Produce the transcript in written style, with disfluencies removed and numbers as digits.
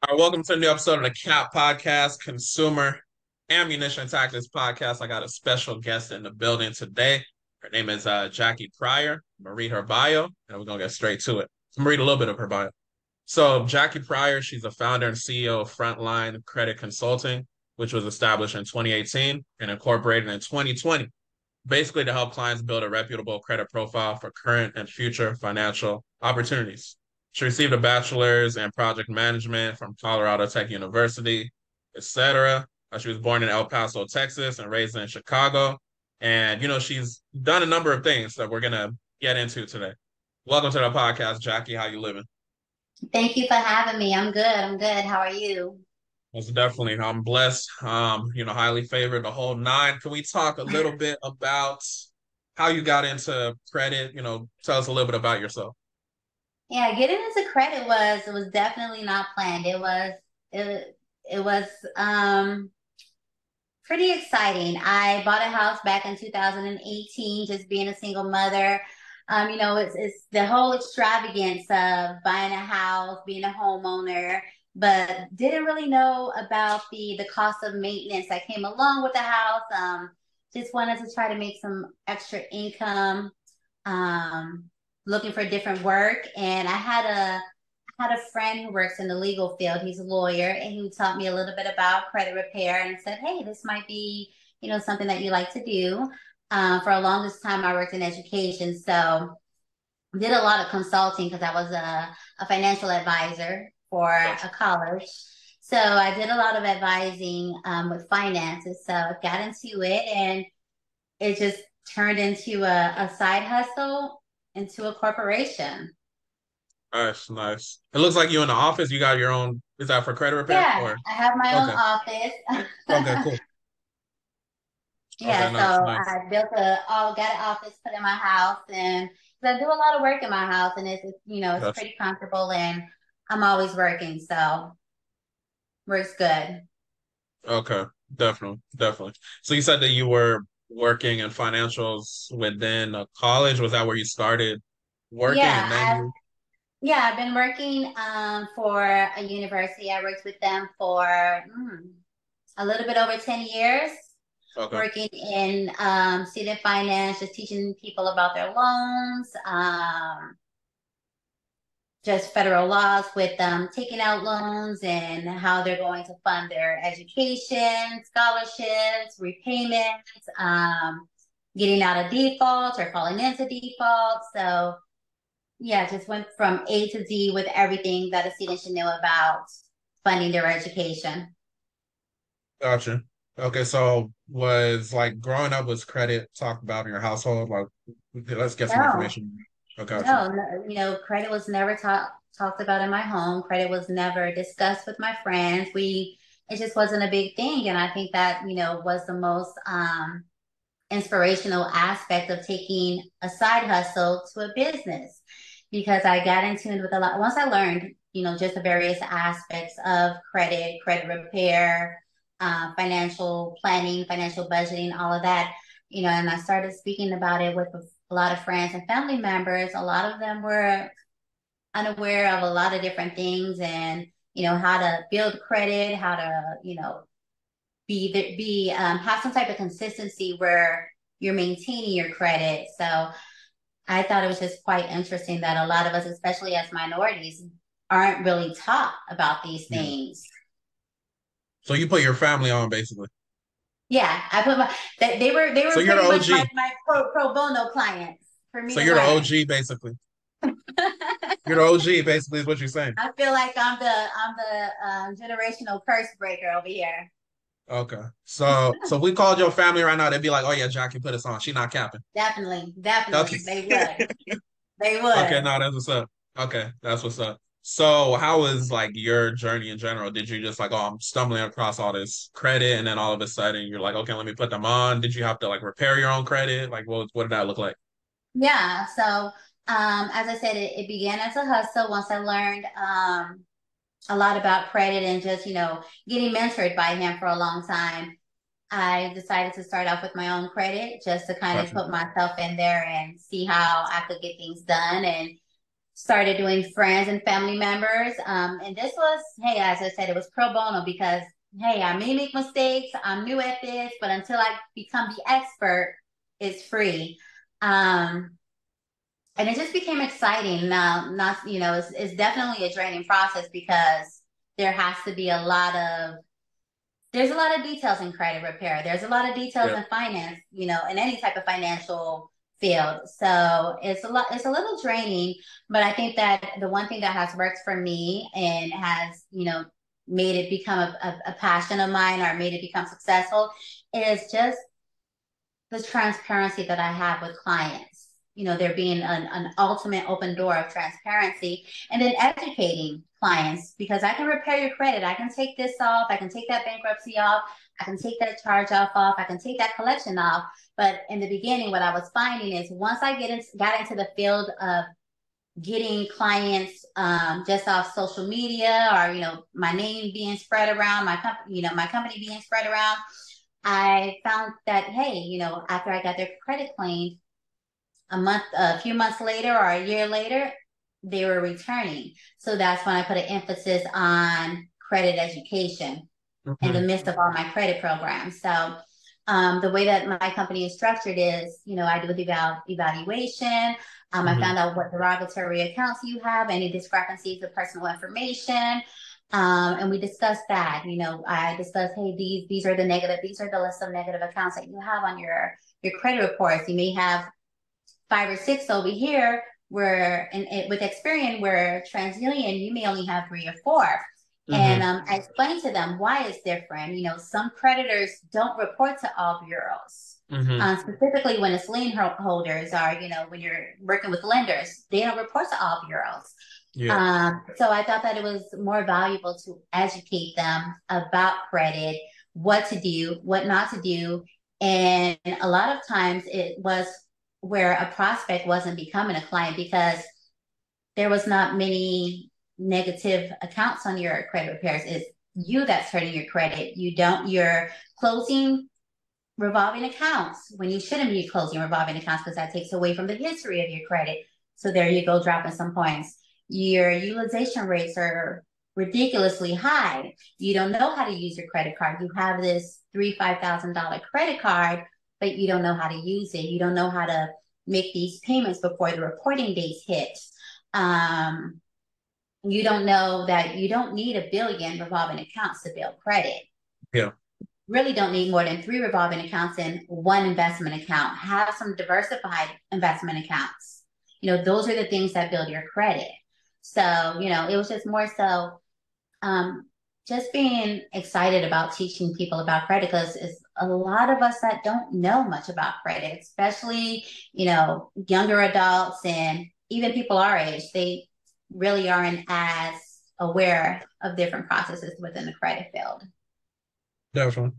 All right, welcome to a new episode of the CAP Podcast, Consumer Ammunition Tactics Podcast. I got a special guest in the building today. Her name is Jackie Pryor. I'm going to read her bio, and we're going to get straight to it. I'm going to read a little bit of her bio. So, Jackie Pryor, she's the founder and CEO of Frontline Credit Consulting, which was established in 2018 and incorporated in 2020, basically to help clients build a reputable credit profile for current and future financial opportunities. She received a bachelor's in project management from Colorado Tech University, etc. She was born in El Paso, Texas, and raised in Chicago. And she's done a number of things that we're gonna get into today. Welcome to the podcast, Jackie. How you living? Thank you for having me. I'm good. I'm good. How are you? Most definitely. I'm blessed. Highly favored, the whole nine. Can we talk a little bit about how you got into credit? Tell us a little bit about yourself. Yeah, getting into credit was definitely not planned. It was pretty exciting. I bought a house back in 2018, just being a single mother. It's the whole extravagance of buying a house, being a homeowner, but didn't really know about the cost of maintenance that came along with the house. Just wanted to try to make some extra income, um, looking for different work. And I had a friend who works in the legal field. He's a lawyer, and he taught me a little bit about credit repair and said, "Hey, this might be, something that you like to do." For a longest time, I worked in education, so did a lot of consulting because I was a financial advisor for Gotcha. a college. So I did a lot of advising with finances. So I got into it, and it just turned into a side hustle, into a corporation. Nice, nice. It looks like you in the office. You got your own. Is that for credit repair Yeah, or? I have my own Okay. Okay. office. Cool. Okay. Yeah, so Nice. Nice. I got an office put in my house, and 'cause I do a lot of work in my house, and it's Gotcha. pretty comfortable, and I'm always working, so works good. Okay. Definitely. Definitely. So you said that you were working in financials within a college. Was that where you started working, Yeah, and then you? I've been working for a university. I worked with them for a little bit over 10 years, Okay. working in student finance, just teaching people about their loans, just federal laws with taking out loans and how they're going to fund their education, scholarships, repayments, getting out of default or falling into default. So yeah, just went from A to Z with everything that a student should know about funding their education. Gotcha. Okay. So was like growing up, was credit talked about in your household? Like, okay, let's get some No, information. Oh, gotcha. no, credit was never talked about in my home. Credit was never discussed with my friends. It just wasn't a big thing. And I think that, was the most inspirational aspect of taking a side hustle to a business because I got in tune with a lot. Once I learned, just the various aspects of credit repair, financial planning, financial budgeting, all of that, and I started speaking about it with a lot of friends and family members. A lot of them were unaware of a lot of different things and, how to build credit, how to, have some type of consistency where you're maintaining your credit. So I thought it was just quite interesting that a lot of us, especially as minorities, aren't really taught about these Yeah. things. So you put your family on basically. Yeah, I put they So were you're the pretty much OG. my pro bono clients for me So to you're the learn. OG basically. You're the OG basically is what you're saying. I feel like I'm the generational curse breaker over here. Okay. So we called your family right now, they'd be like, "Oh yeah, Jackie put us on. She not capping." Definitely, Okay. definitely, they would, they Okay, would. no, that's what's up. Okay, that's what's up. So how was like your journey in general? Did you just like, oh, I'm stumbling across all this credit, and then all of a sudden you're like, okay, let me put them on. Did you have to like repair your own credit? Like, what did that look like? Yeah. So, as I said, it began as a hustle once I learned a lot about credit and just, getting mentored by him for a long time. I decided to start off with my own credit just to kind of Gotcha. put myself in there and see how I could get things done. And started doing friends and family members. And this was, hey, as I said, it was pro bono because, hey, I may make mistakes. I'm new at this, but until I become the expert, it's free. Um, and it just became exciting. Now, not, it's definitely a draining process because there has to be there's a lot of details in credit repair. There's a lot of details Yeah. in finance, in any type of financial field. So it's a little draining, but I think that the one thing that has worked for me and has, made it become a passion of mine or made it become successful is just the transparency that I have with clients. There being an ultimate open door of transparency and then educating clients because I can repair your credit. I can take this off. I can take that bankruptcy off. I can take that charge off. I can take that collection off. But in the beginning, what I was finding is once I got into the field of getting clients just off social media or my name being spread around, my company being spread around, I found that, hey, after I got their credit claimed, a few months later or a year later, they were returning. So that's when I put an emphasis on credit education in the Mm-hmm. midst of all my credit programs. So the way that my company is structured is, I do the evaluation. I Mm-hmm. found out what derogatory accounts you have, any discrepancies of personal information. And we discussed that. I discussed, hey, these are the list of negative accounts that you have on your credit reports. You may have 5 or 6 over here, where with Experian, where TransUnion, you may only have 3 or 4. And Mm-hmm. I explained to them why it's different. Some creditors don't report to all bureaus. Mm-hmm. Specifically when it's lien holders or, when you're working with lenders, they don't report to all bureaus. Yeah. So I thought that it was more valuable to educate them about credit, what to do, what not to do. And a lot of times it was where a prospect wasn't becoming a client because there was not many negative accounts on your credit repairs. It's you that's hurting your credit. You're closing revolving accounts when you shouldn't be closing revolving accounts because that takes away from the history of your credit. So there you go, dropping some points. Your utilization rates are ridiculously high. You don't know how to use your credit card. You have this $5,000 credit card, but you don't know how to use it. You don't know how to make these payments before the reporting dates hit. Um, you don't know that you don't need 1 billion revolving accounts to build credit. Yeah. Really don't need more than 3 revolving accounts and 1 investment account. Have some diversified investment accounts. Those are the things that build your credit. So, it was just more so just being excited about teaching people about credit because it's a lot of us that don't know much about credit, especially, younger adults and even people our age. They really aren't as aware of different processes within the credit field. Definitely.